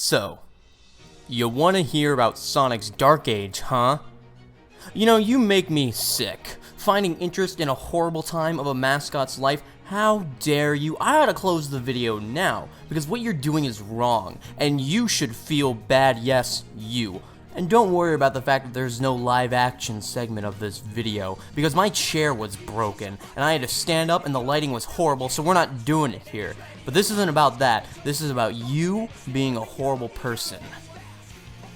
So, you want to hear about Sonic's Dark Age, huh? You know, you make me sick. Finding interest in a horrible time of a mascot's life, how dare you? I ought to close the video now, because what you're doing is wrong, and you should feel bad, yes, you. And don't worry about the fact that there's no live action segment of this video, because my chair was broken, and I had to stand up and the lighting was horrible, so we're not doing it here. But this isn't about that, this is about you being a horrible person.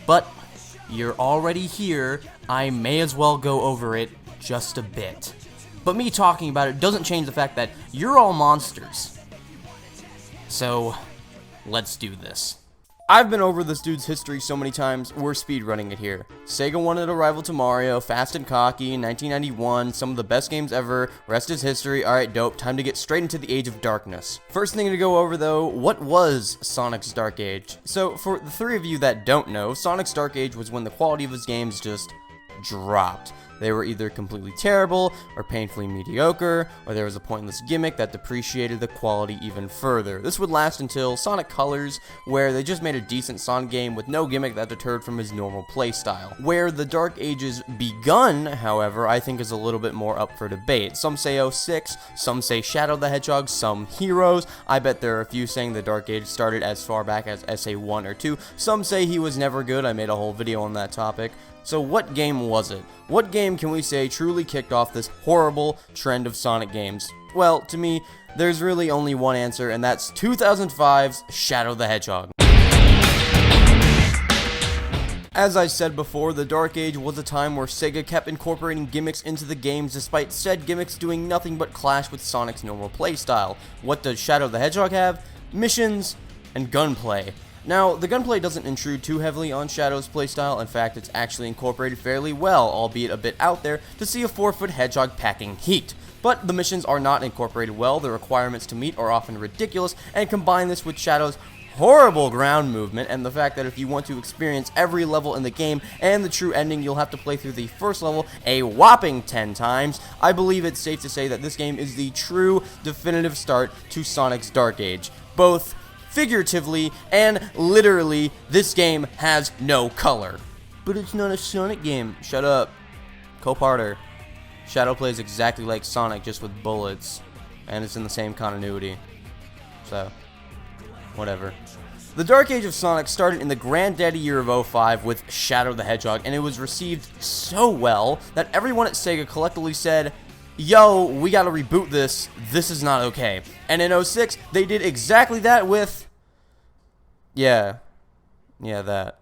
But, you're already here, I may as well go over it just a bit. But me talking about it doesn't change the fact that you're all monsters. So, let's do this. I've been over this dude's history so many times, we're speedrunning it here. Sega wanted a rival to Mario, Fast and Cocky, 1991, some of the best games ever, rest is history, alright dope, time to get straight into the Age of Darkness. First thing to go over though, what was Sonic's Dark Age? So, for the three of you that don't know, Sonic's Dark Age was when the quality of his games just dropped. They were either completely terrible, or painfully mediocre, or there was a pointless gimmick that depreciated the quality even further. This would last until Sonic Colors, where they just made a decent Sonic game with no gimmick that deterred from his normal playstyle. Where the Dark Ages begun, however, I think is a little bit more up for debate. Some say 06, some say Shadow the Hedgehog, some Heroes. I bet there are a few saying the Dark Age started as far back as SA1 or 2. Some say he was never good, I made a whole video on that topic. So what game was it? What game can we say truly kicked off this horrible trend of Sonic games? Well, to me, there's really only one answer, and that's 2005's Shadow the Hedgehog. As I said before, the Dark Age was a time where Sega kept incorporating gimmicks into the games despite said gimmicks doing nothing but clash with Sonic's normal playstyle. What does Shadow the Hedgehog have? Missions and gunplay. Now, the gunplay doesn't intrude too heavily on Shadow's playstyle. In fact, it's actually incorporated fairly well, albeit a bit out there, to see a 4-foot hedgehog packing heat. But the missions are not incorporated well, the requirements to meet are often ridiculous, and combine this with Shadow's horrible ground movement and the fact that if you want to experience every level in the game and the true ending, you'll have to play through the first level a whopping 10 times, I believe it's safe to say that this game is the true definitive start to Sonic's Dark Age. Both figuratively and literally, this game has no color. But it's not a Sonic game. Shut up. Co-parter. Shadow plays exactly like Sonic, just with bullets. And it's in the same continuity. So, whatever. The Dark Age of Sonic started in the granddaddy year of 05 with Shadow the Hedgehog, and it was received so well that everyone at Sega collectively said, yo, we gotta reboot this, this is not okay. And in 06, they did exactly that with, yeah, that.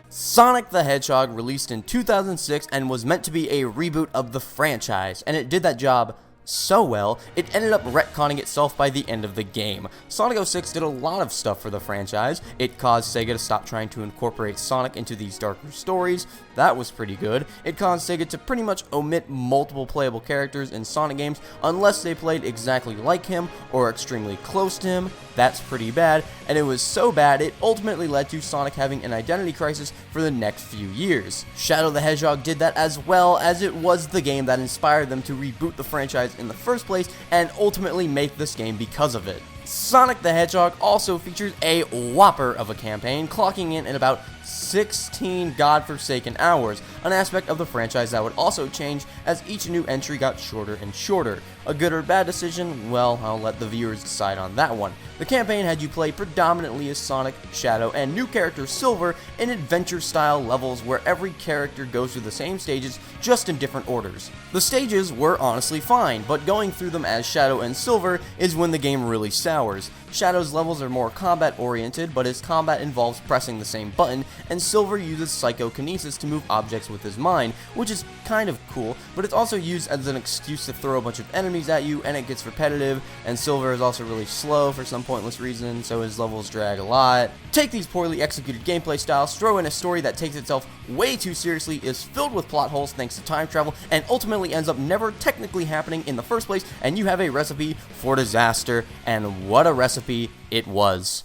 Sonic the Hedgehog released in 2006 and was meant to be a reboot of the franchise, and it did that job so well, it ended up retconning itself by the end of the game. Sonic 06 did a lot of stuff for the franchise. It caused Sega to stop trying to incorporate Sonic into these darker stories. That was pretty good. It caused Sega to pretty much omit multiple playable characters in Sonic games unless they played exactly like him or extremely close to him. That's pretty bad, and it was so bad it ultimately led to Sonic having an identity crisis for the next few years. Shadow the Hedgehog did that as well, as it was the game that inspired them to reboot the franchise in the first place and ultimately make this game because of it. Sonic the Hedgehog also features a whopper of a campaign, clocking in at about 16 godforsaken hours, an aspect of the franchise that would also change as each new entry got shorter and shorter. A good or bad decision? Well, I'll let the viewers decide on that one. The campaign had you play predominantly as Sonic, Shadow, and new character Silver in adventure-style levels where every character goes through the same stages, just in different orders. The stages were honestly fine, but going through them as Shadow and Silver is when the game really sours. Shadow's levels are more combat-oriented, but his combat involves pressing the same button, and Silver uses psychokinesis to move objects with his mind, which is kind of cool, but it's also used as an excuse to throw a bunch of enemies at you, and it gets repetitive, and Silver is also really slow for some pointless reason, so his levels drag a lot. Take these poorly executed gameplay styles, throw in a story that takes itself way too seriously, is filled with plot holes thanks to time travel, and ultimately ends up never technically happening in the first place, and you have a recipe for disaster, and what a recipe it was.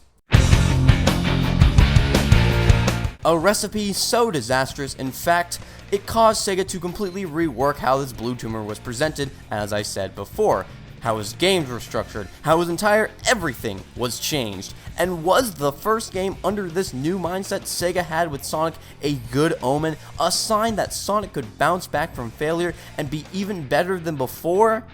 A recipe so disastrous, in fact, it caused Sega to completely rework how this blue tumor was presented, as I said before. how his games were structured, how his entire everything was changed. And was the first game under this new mindset Sega had with Sonic a good omen, a sign that Sonic could bounce back from failure and be even better than before?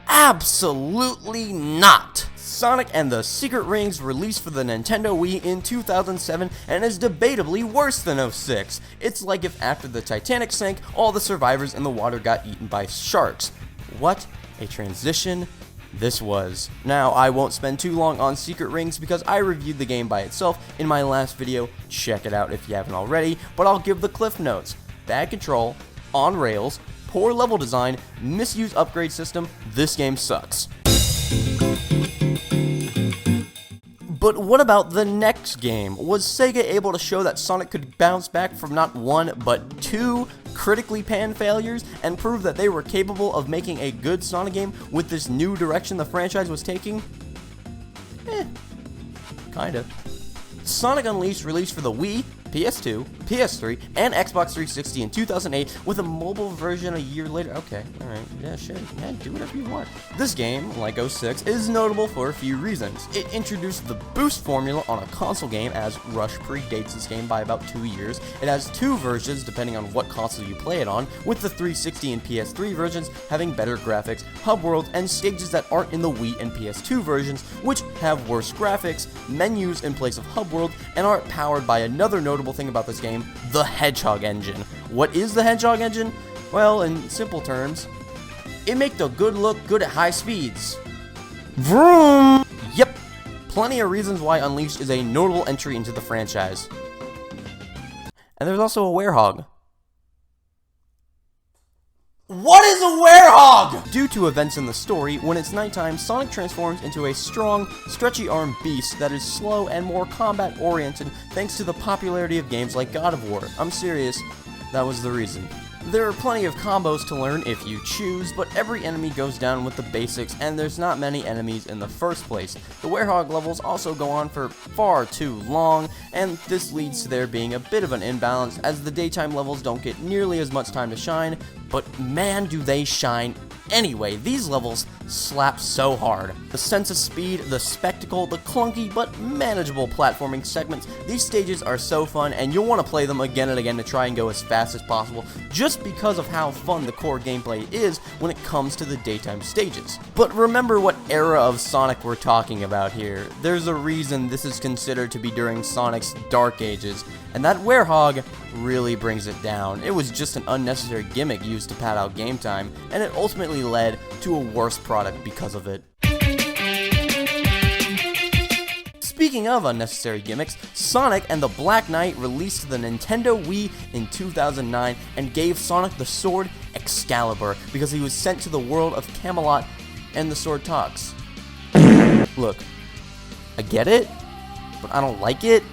Absolutely not! Sonic and the Secret Rings released for the Nintendo Wii in 2007 and is debatably worse than 06. It's like if after the Titanic sank, all the survivors in the water got eaten by sharks. What a transition this was. Now, I won't spend too long on Secret Rings because I reviewed the game by itself in my last video. Check it out if you haven't already, but I'll give the cliff notes. Bad control, on rails, poor level design, misused upgrade system, this game sucks. But what about the next game? Was Sega able to show that Sonic could bounce back from not one, but two critically panned failures and prove that they were capable of making a good Sonic game with this new direction the franchise was taking? Kinda. Sonic Unleashed released for the Wii, PS2, PS3, and Xbox 360 in 2008 with a mobile version a year later. Okay, alright, yeah, sure, yeah, do whatever you want. This game, like 06, is notable for a few reasons. It introduced the boost formula on a console game, as Rush predates this game by about 2 years. It has two versions depending on what console you play it on, with the 360 and PS3 versions having better graphics, hub worlds, and stages that aren't in the Wii and PS2 versions, which have worse graphics, menus in place of hub world, and aren't powered by another notable thing about this game, the Hedgehog engine. What is the Hedgehog engine? Well, in simple terms, it makes the good look good at high speeds. Vroom! Yep, plenty of reasons why Unleashed is a notable entry into the franchise. And there's also a werehog. What is a werehog? Due to events in the story, when it's nighttime, Sonic transforms into a strong, stretchy-armed beast that is slow and more combat-oriented thanks to the popularity of games like God of War. I'm serious, that was the reason. There are plenty of combos to learn if you choose, but every enemy goes down with the basics, and there's not many enemies in the first place. The werehog levels also go on for far too long, and this leads to there being a bit of an imbalance, as the daytime levels don't get nearly as much time to shine, but man do they shine anyway. These levels slap so hard. The sense of speed, the spectacle, the clunky but manageable platforming segments, these stages are so fun, and you'll want to play them again and again to try and go as fast as possible, just because of how fun the core gameplay is when it comes to the daytime stages. But remember what era of Sonic we're talking about here. There's a reason this is considered to be during Sonic's dark ages, and that werehog really brings it down. It was just an unnecessary gimmick used to pad out game time, and it ultimately led to a worse product because of it. Speaking of unnecessary gimmicks, Sonic and the Black Knight released to the Nintendo Wii in 2009 and gave Sonic the sword Excalibur because he was sent to the world of Camelot and the sword talks. Look, I get it, but I don't like it.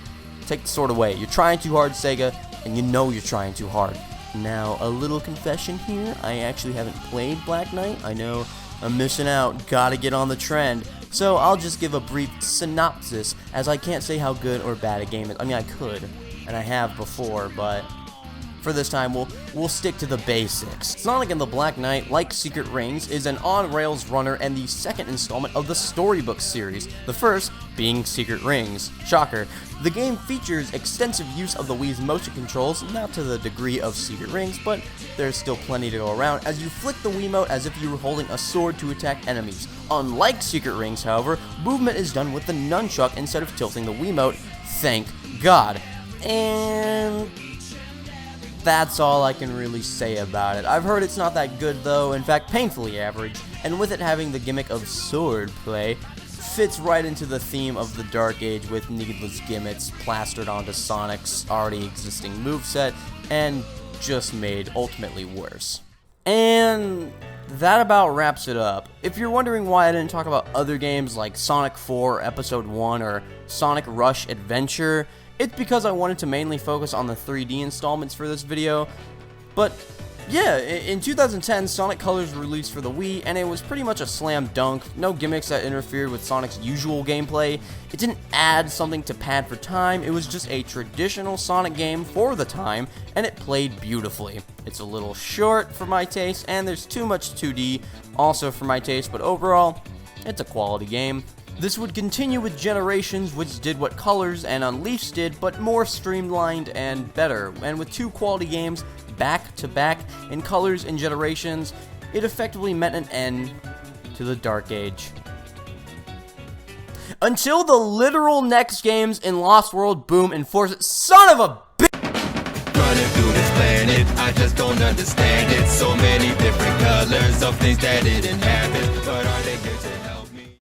Take the sword away. You're trying too hard, Sega, and you know you're trying too hard. Now, a little confession here, I actually haven't played Black Knight. I know I'm missing out, gotta get on the trend. So I'll just give a brief synopsis, as I can't say how good or bad a game is. I mean, I could, and I have before, but for this time, we'll stick to the basics. Sonic and the Black Knight, like Secret Rings, is an on-rails runner and the second installment of the Storybook series, the first being Secret Rings. Shocker. The game features extensive use of the Wii's motion controls, not to the degree of Secret Rings, but there's still plenty to go around as you flick the Wiimote as if you were holding a sword to attack enemies. Unlike Secret Rings, however, movement is done with the nunchuck instead of tilting the Wiimote. Thank God. And that's all I can really say about it. I've heard it's not that good though, in fact painfully average, and with it having the gimmick of sword play, fits right into the theme of the Dark Age with needless gimmicks plastered onto Sonic's already existing moveset, and just made ultimately worse. And that about wraps it up. If you're wondering why I didn't talk about other games like Sonic 4 Episode 1 or Sonic Rush Adventure, it's because I wanted to mainly focus on the 3D installments for this video, but Yeah, in 2010, Sonic Colors released for the Wii, and it was pretty much a slam dunk. No gimmicks that interfered with Sonic's usual gameplay. It didn't add something to pad for time, it was just a traditional Sonic game for the time, and it played beautifully. It's a little short for my taste, and there's too much 2D also for my taste, but overall, it's a quality game. This would continue with Generations, which did what Colors and Unleashed did, but more streamlined and better. And with two quality games back to back in Colors and Generations, it effectively meant an end to the Dark Age. Until the literal next games in Lost World boom and force it. Son of a bitch! Running through this planet, I just don't understand it. So many different colors of things that it inhabits, but are they here tonight?